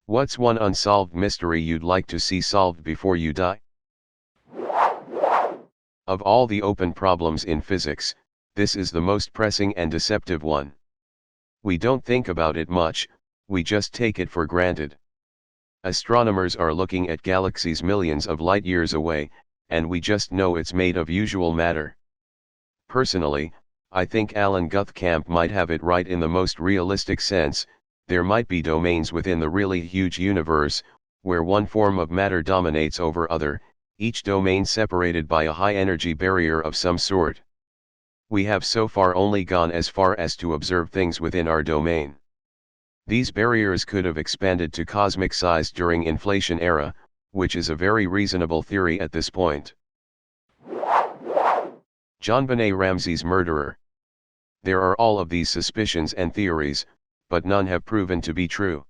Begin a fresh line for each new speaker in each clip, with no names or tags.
What's one unsolved mystery you'd like to see solved before you die? Of all the open problems in physics, this is the most pressing and deceptive one. We don't think about it much, we just take it for granted. Astronomers are looking at galaxies millions of light years away, and we just know it's made of usual matter. Personally, I think Alan Guthkamp might have it right in the most realistic sense. There might be domains within the really huge universe, where one form of matter dominates over other, each domain separated by a high-energy barrier of some sort. We have so far only gone as far as to observe things within our domain. These barriers could have expanded to cosmic size during inflation era, which is a very reasonable theory at this point. JonBenet Ramsey's murderer. There are all of these suspicions and theories, but none have proven to be true.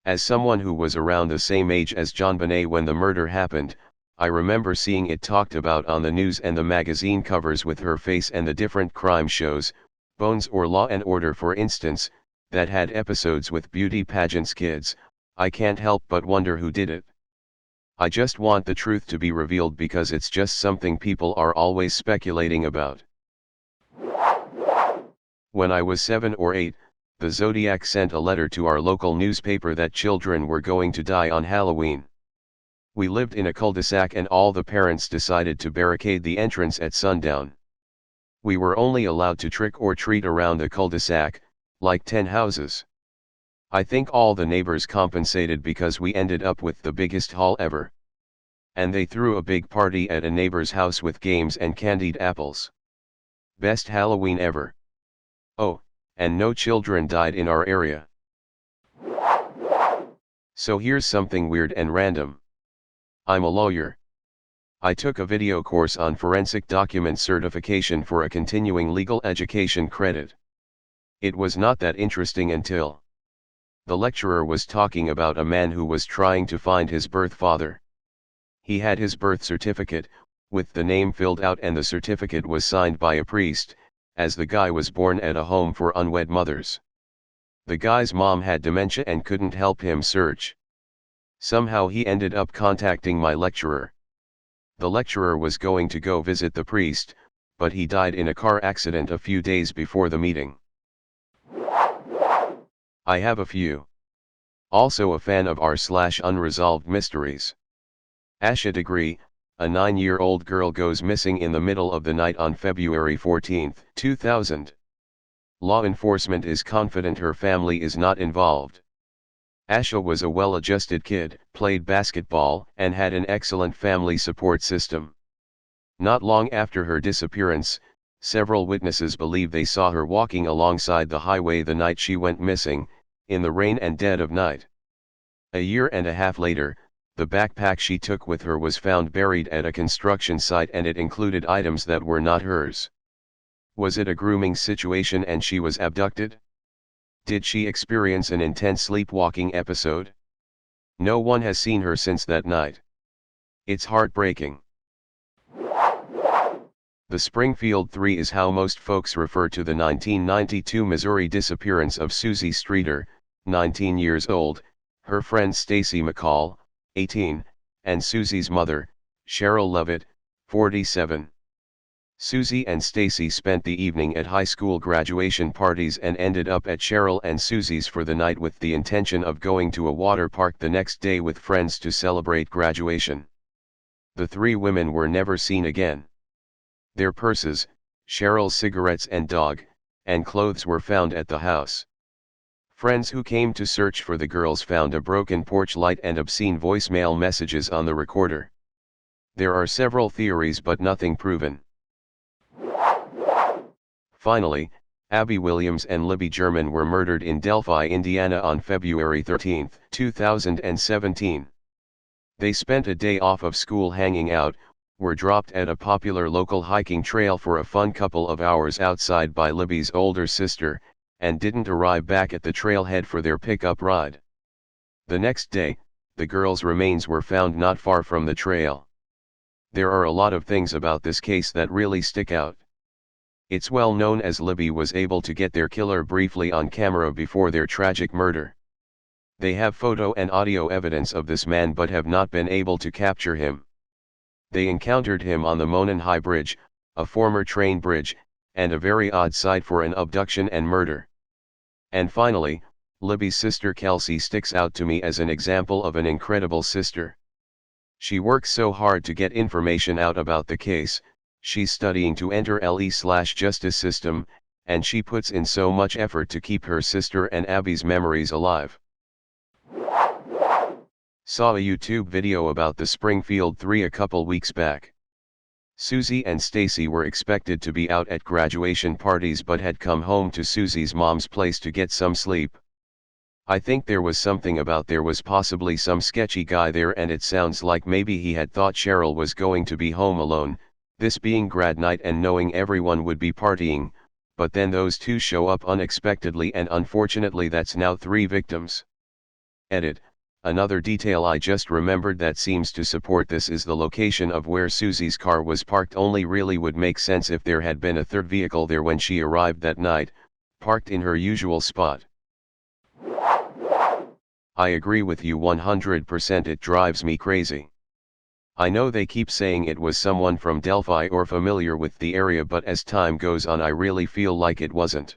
As someone who was around the same age as JonBenet when the murder happened, I remember seeing it talked about on the news and the magazine covers with her face and the different crime shows, Bones or Law and Order for instance, that had episodes with beauty pageants kids. I can't help but wonder who did it. I just want the truth to be revealed because it's just something people are always speculating about. When I was 7 or 8, the Zodiac sent a letter to our local newspaper that children were going to die on Halloween. We lived in a cul-de-sac and all the parents decided to barricade the entrance at sundown. We were only allowed to trick or treat around the cul-de-sac, like 10 houses. I think all the neighbors compensated because we ended up with the biggest haul ever. And they threw a big party at a neighbor's house with games and candied apples. Best Halloween ever. Oh, and no children died in our area. So here's something weird and random. I'm a lawyer. I took a video course on forensic document certification for a continuing legal education credit. It was not that interesting until the lecturer was talking about a man who was trying to find his birth father. He had his birth certificate, with the name filled out, and the certificate was signed by a priest, as the guy was born at a home for unwed mothers. The guy's mom had dementia and couldn't help him search. Somehow he ended up contacting my lecturer. The lecturer was going to go visit the priest, but he died in a car accident a few days before the meeting. I have a few. Also a fan of r/unresolved mysteries. Asha Degree, a 9-year-old girl goes missing in the middle of the night on February 14, 2000. Law enforcement is confident her family is not involved. Asha was a well-adjusted kid, played basketball, and had an excellent family support system. Not long after her disappearance, several witnesses believe they saw her walking alongside the highway the night she went missing, in the rain and dead of night. A year and a half later, the backpack she took with her was found buried at a construction site and it included items that were not hers. Was it a grooming situation and she was abducted? Did she experience an intense sleepwalking episode? No one has seen her since that night. It's heartbreaking. The Springfield 3 is how most folks refer to the 1992 Missouri disappearance of Susie Streeter, 19 years old, her friend Stacy McCall, 18, and Susie's mother, Cheryl Lovett, 47. Susie and Stacy spent the evening at high school graduation parties and ended up at Cheryl and Susie's for the night with the intention of going to a water park the next day with friends to celebrate graduation. The three women were never seen again. Their purses, Cheryl's cigarettes and dog, and clothes were found at the house. Friends who came to search for the girls found a broken porch light and obscene voicemail messages on the recorder. There are several theories but nothing proven. Finally, Abby Williams and Libby German were murdered in Delphi, Indiana on February 13, 2017. They spent a day off of school hanging out, were dropped at a popular local hiking trail for a fun couple of hours outside by Libby's older sister, and didn't arrive back at the trailhead for their pickup ride. The next day, the girls' remains were found not far from the trail. There are a lot of things about this case that really stick out. It's well known as Libby was able to get their killer briefly on camera before their tragic murder. They have photo and audio evidence of this man but have not been able to capture him. They encountered him on the Monon High Bridge, a former train bridge, and a very odd sight for an abduction and murder. And finally, Libby's sister Kelsey sticks out to me as an example of an incredible sister. She works so hard to get information out about the case. She's studying to enter LE/justice system, and she puts in so much effort to keep her sister and Abby's memories alive. Saw a YouTube video about the Springfield 3 a couple weeks back. Susie and Stacy were expected to be out at graduation parties but had come home to Susie's mom's place to get some sleep. I think there was something about there was possibly some sketchy guy there, and it sounds like maybe he had thought Cheryl was going to be home alone, this being grad night and knowing everyone would be partying, but then those two show up unexpectedly and unfortunately that's now 3 victims. Edit. Another detail I just remembered that seems to support this is the location of where Susie's car was parked only really would make sense if there had been a third vehicle there when she arrived that night, parked in her usual spot. I agree with you 100%, it drives me crazy. I know they keep saying it was someone from Delphi or familiar with the area, but as time goes on I really feel like it wasn't.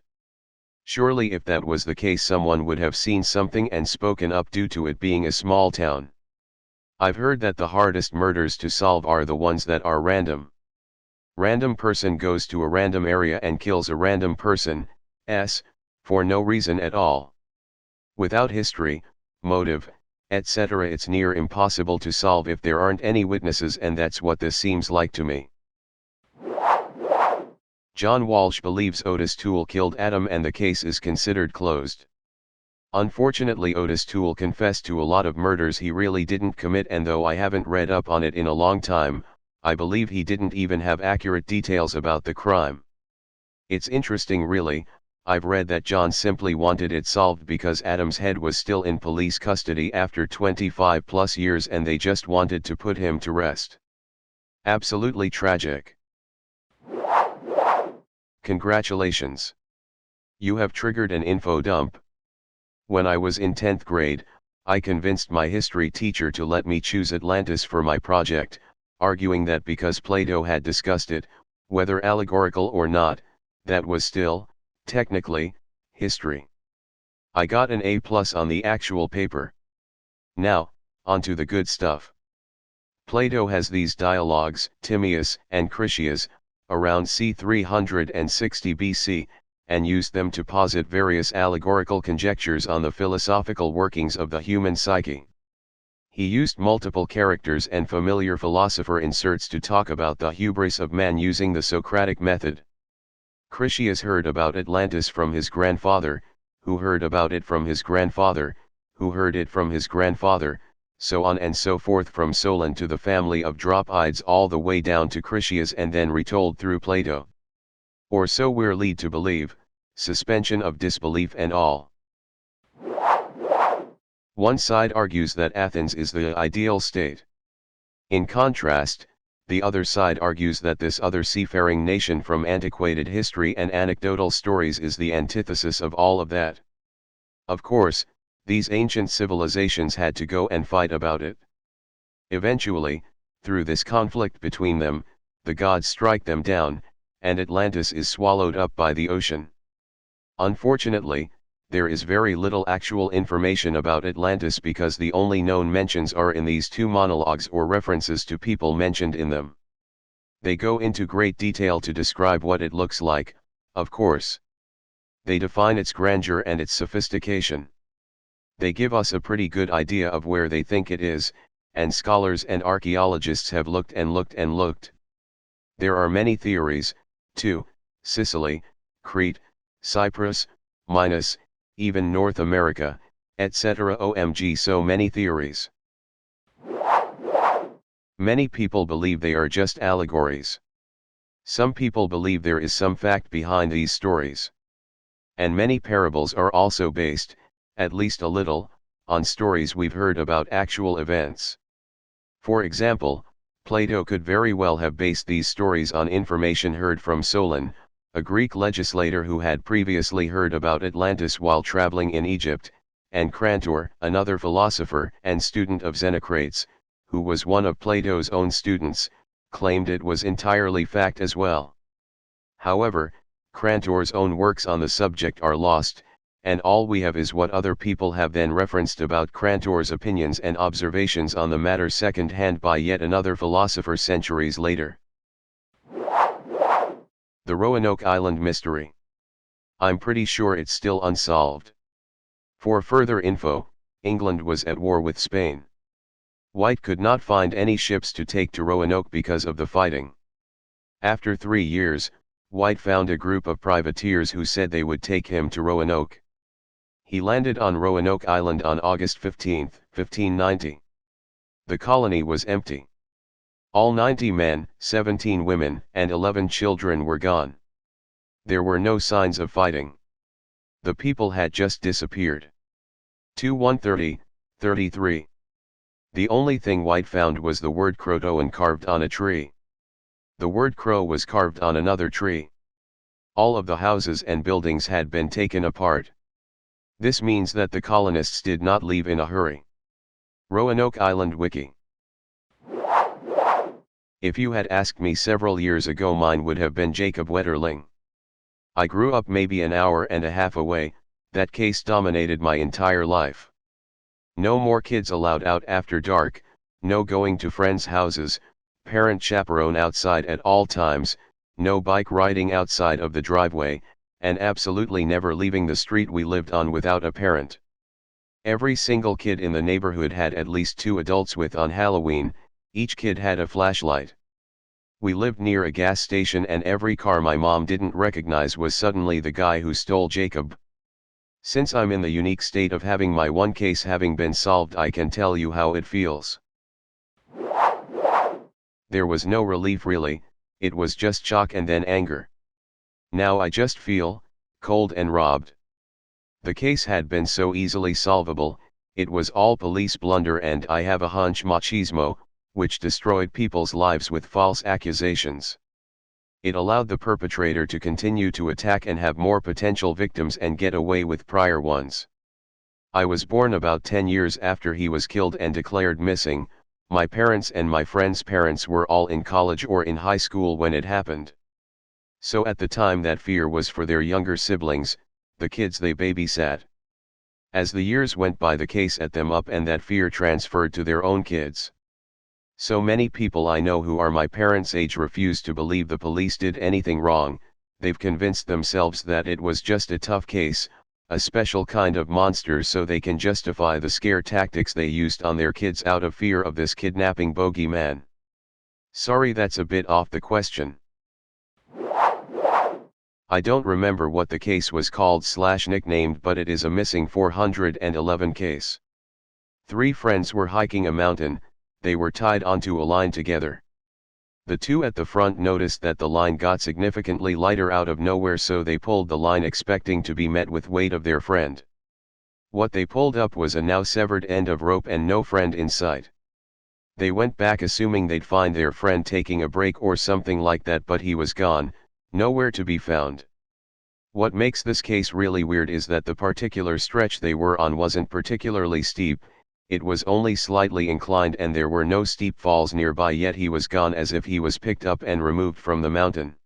Surely if that was the case someone would have seen something and spoken up due to it being a small town. I've heard that the hardest murders to solve are the ones that are random. Random person goes to a random area and kills a random person, for no reason at all. Without history, motive, etc. it's near impossible to solve if there aren't any witnesses, and that's what this seems like to me. John Walsh believes Otis Toole killed Adam and the case is considered closed. Unfortunately Otis Toole confessed to a lot of murders he really didn't commit, and though I haven't read up on it in a long time, I believe he didn't even have accurate details about the crime. It's interesting really. I've read that John simply wanted it solved because Adam's head was still in police custody after 25+ years and they just wanted to put him to rest. Absolutely tragic. Congratulations. You have triggered an info dump. When I was in 10th grade, I convinced my history teacher to let me choose Atlantis for my project, arguing that because Plato had discussed it, whether allegorical or not, that was still, technically, history. I got an A+ on the actual paper. Now, onto the good stuff. Plato has these dialogues, Timaeus and Critias, around c. 360 BC, and used them to posit various allegorical conjectures on the philosophical workings of the human psyche. He used multiple characters and familiar philosopher inserts to talk about the hubris of man using the Socratic method. Critias heard about Atlantis from his grandfather, who heard about it from his grandfather, who heard it from his grandfather, so on and so forth from Solon to the family of Dropides all the way down to Critias and then retold through Plato. Or so we're led to believe, suspension of disbelief and all. One side argues that Athens is the ideal state. In contrast, the other side argues that this other seafaring nation from antiquated history and anecdotal stories is the antithesis of all of that. Of course, these ancient civilizations had to go and fight about it. Eventually, through this conflict between them, the gods strike them down, and Atlantis is swallowed up by the ocean. Unfortunately, there is very little actual information about Atlantis because the only known mentions are in these 2 monologues or references to people mentioned in them. They go into great detail to describe what it looks like, of course. They define its grandeur and its sophistication. They give us a pretty good idea of where they think it is, and scholars and archaeologists have looked and looked and looked. There are many theories, too: Sicily, Crete, Cyprus, Minos, even North America, etc. OMG, so many theories. Many people believe they are just allegories. Some people believe there is some fact behind these stories. And many parables are also based, at least a little, on stories we've heard about actual events. For example, Plato could very well have based these stories on information heard from Solon, a Greek legislator who had previously heard about Atlantis while traveling in Egypt, and Crantor, another philosopher and student of Xenocrates, who was one of Plato's own students, claimed it was entirely fact as well. However, Crantor's own works on the subject are lost, and all we have is what other people have then referenced about Crantor's opinions and observations on the matter second-hand by yet another philosopher centuries later. The Roanoke Island Mystery. I'm pretty sure it's still unsolved. For further info, England was at war with Spain. White could not find any ships to take to Roanoke because of the fighting. After 3 years, White found a group of privateers who said they would take him to Roanoke. He landed on Roanoke Island on August 15, 1590. The colony was empty. All 90 men, 17 women, and 11 children were gone. There were no signs of fighting. The people had just disappeared. 2130-33. The only thing White found was the word Croatoan carved on a tree. The word crow was carved on another tree. All of the houses and buildings had been taken apart. This means that the colonists did not leave in a hurry. Roanoke Island Wiki. If you had asked me several years ago, mine would have been Jacob Wetterling. I grew up maybe an hour and a half away. That case dominated my entire life. No more kids allowed out after dark, no going to friends' houses, parent chaperone outside at all times, no bike riding outside of the driveway, and absolutely never leaving the street we lived on without a parent. Every single kid in the neighborhood had at least 2 adults with on Halloween. Each kid had a flashlight. We lived near a gas station, and every car my mom didn't recognize was suddenly the guy who stole Jacob. Since I'm in the unique state of having my one case having been solved, I can tell you how it feels. There was no relief really, it was just shock and then anger. Now I just feel cold and robbed. The case had been so easily solvable, it was all police blunder, and I have a hunch machismo, which destroyed people's lives with false accusations. It allowed the perpetrator to continue to attack and have more potential victims and get away with prior ones. I was born about 10 years after he was killed and declared missing. My parents and my friends' parents were all in college or in high school when it happened. So at the time that fear was for their younger siblings, the kids they babysat. As the years went by, the case ate them up and that fear transferred to their own kids. So many people I know who are my parents' age refuse to believe the police did anything wrong. They've convinced themselves that it was just a tough case, a special kind of monster, so they can justify the scare tactics they used on their kids out of fear of this kidnapping bogeyman. Sorry, that's a bit off the question. I don't remember what the case was called / nicknamed, but it is a missing 411 case. 3 friends were hiking a mountain. They were tied onto a line together. The 2 at the front noticed that the line got significantly lighter out of nowhere, so they pulled the line expecting to be met with weight of their friend. What they pulled up was a now severed end of rope and no friend in sight. They went back assuming they'd find their friend taking a break or something like that, but he was gone, nowhere to be found. What makes this case really weird is that the particular stretch they were on wasn't particularly steep. It was only slightly inclined and there were no steep falls nearby, yet he was gone as if he was picked up and removed from the mountain.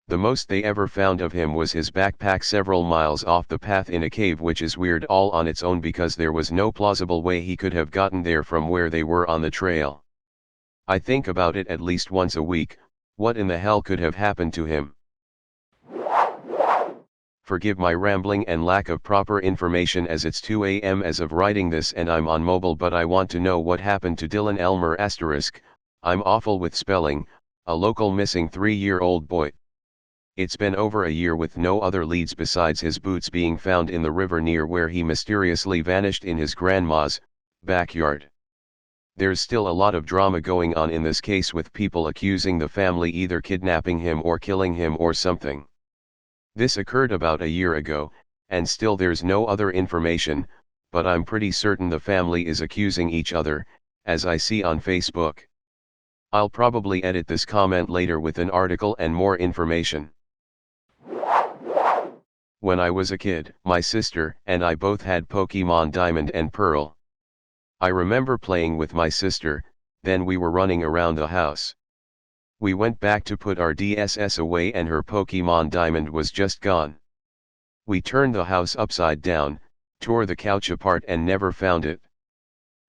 The most they ever found of him was his backpack several miles off the path in a cave, which is weird all on its own because there was no plausible way he could have gotten there from where they were on the trail. I think about it at least once a week. What in the hell could have happened to him? Forgive my rambling and lack of proper information, as it's 2 a.m. as of writing this and I'm on mobile, but I want to know what happened to Dylan Elmer *. I'm awful with spelling, a local missing 3-year-old boy. It's been over a year with no other leads besides his boots being found in the river near where he mysteriously vanished in his grandma's backyard. There's still a lot of drama going on in this case, with people accusing the family either kidnapping him or killing him or something. This occurred about a year ago, and still there's no other information, but I'm pretty certain the family is accusing each other, as I see on Facebook. I'll probably edit this comment later with an article and more information. When I was a kid, my sister and I both had Pokemon Diamond and Pearl. I remember playing with my sister, then we were running around the house. We went back to put our DSS away and her Pokemon Diamond was just gone. We turned the house upside down, tore the couch apart and never found it.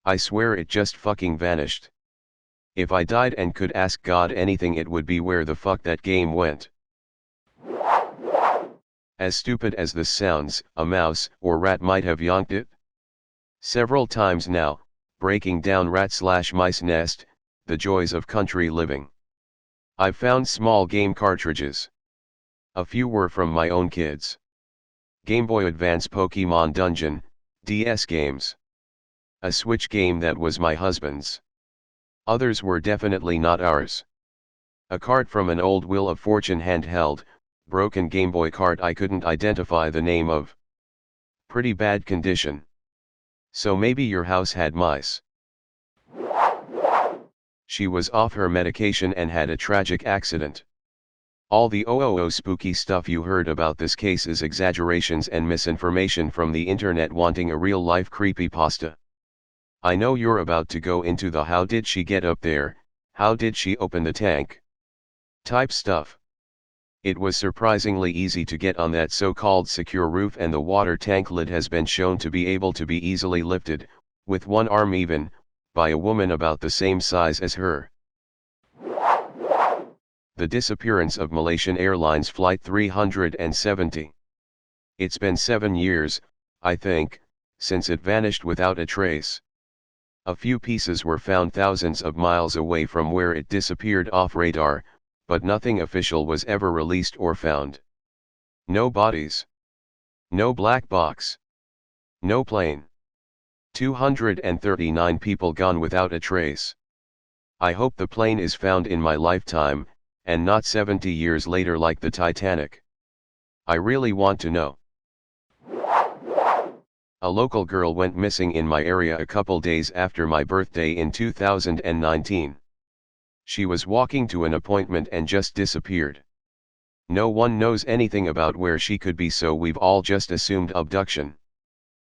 I swear it just fucking vanished. If I died and could ask God anything, it would be where the fuck that game went. As stupid as this sounds, a mouse or rat might have yonked it. Several times now, breaking down rat/mice nest, the joys of country living. I've found small game cartridges. A few were from my own kids. Game Boy Advance Pokemon Dungeon, DS games. A Switch game that was my husband's. Others were definitely not ours. A cart from an old Wheel of Fortune handheld, broken Game Boy cart I couldn't identify the name of. Pretty bad condition. So maybe your house had mice. She was off her medication and had a tragic accident. All the spooky stuff you heard about this case is exaggerations and misinformation from the internet wanting a real-life creepypasta. I know you're about to go into the how did she get up there, how did she open the tank type stuff. It was surprisingly easy to get on that so-called secure roof, and the water tank lid has been shown to be able to be easily lifted, with one arm even, by a woman about the same size as her. The disappearance of Malaysian Airlines Flight 370. It's been 7 years, I think, since it vanished without a trace. A few pieces were found thousands of miles away from where it disappeared off radar, but nothing official was ever released or found. No bodies. No black box. No plane. 239 people gone without a trace. I hope the plane is found in my lifetime, and not 70 years later like the Titanic. I really want to know. A local girl went missing in my area a couple days after my birthday in 2019. She was walking to an appointment and just disappeared. No one knows anything about where she could be, so we've all just assumed abduction.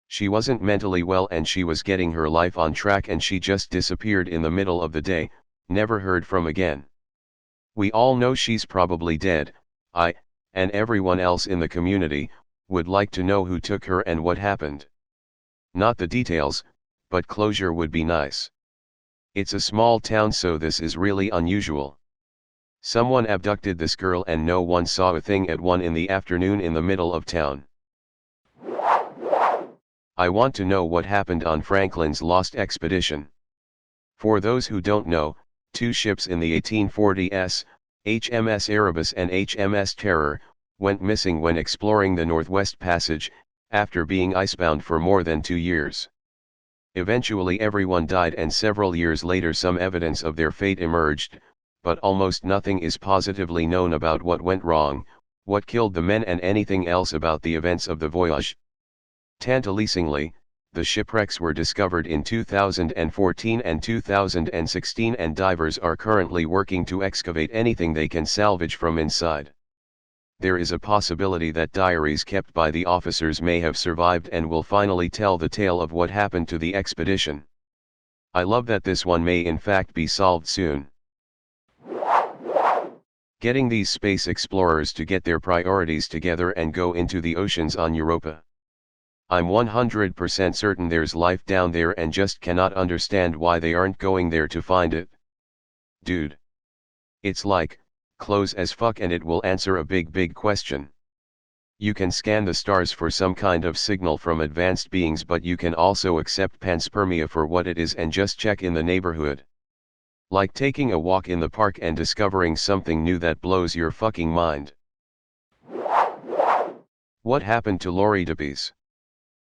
She wasn't mentally well and she was getting her life on track, and she just disappeared in the middle of the day, never heard from again. We all know she's probably dead. I, and everyone else in the community, would like to know who took her and what happened. Not the details, but closure would be nice. It's a small town, so this is really unusual. Someone abducted this girl and no one saw a thing at 1 in the afternoon in the middle of town. I want to know what happened on Franklin's lost expedition. For those who don't know, 2 ships in the 1840s, HMS Erebus and HMS Terror, went missing when exploring the Northwest Passage, after being icebound for more than 2 years. Eventually everyone died, and several years later some evidence of their fate emerged, but almost nothing is positively known about what went wrong, what killed the men, and anything else about the events of the voyage. Tantalizingly, the shipwrecks were discovered in 2014 and 2016, and divers are currently working to excavate anything they can salvage from inside. There is a possibility that diaries kept by the officers may have survived and will finally tell the tale of what happened to the expedition. I love that this one may in fact be solved soon. Getting these space explorers to get their priorities together and go into the oceans on Europa. I'm 100% certain there's life down there and just cannot understand why they aren't going there to find it. Dude. It's like, close as fuck and it will answer a big question. You can scan the stars for some kind of signal from advanced beings, but you can also accept panspermia for what it is and just check in the neighborhood. Like taking a walk in the park and discovering something new that blows your fucking mind. What happened to Lori Debbies?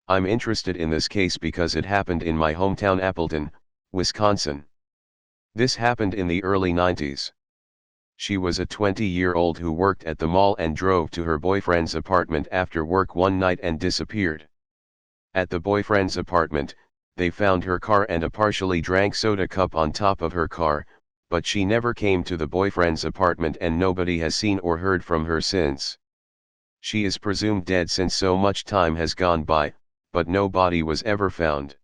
I'm interested in this case because it happened in my hometown Appleton, Wisconsin. This happened in the early 90s. She was a 20-year-old who worked at the mall and drove to her boyfriend's apartment after work one night and disappeared. At the boyfriend's apartment, they found her car and a partially drank soda cup on top of her car, but she never came to the boyfriend's apartment and nobody has seen or heard from her since. She is presumed dead since so much time has gone by, but no body was ever found.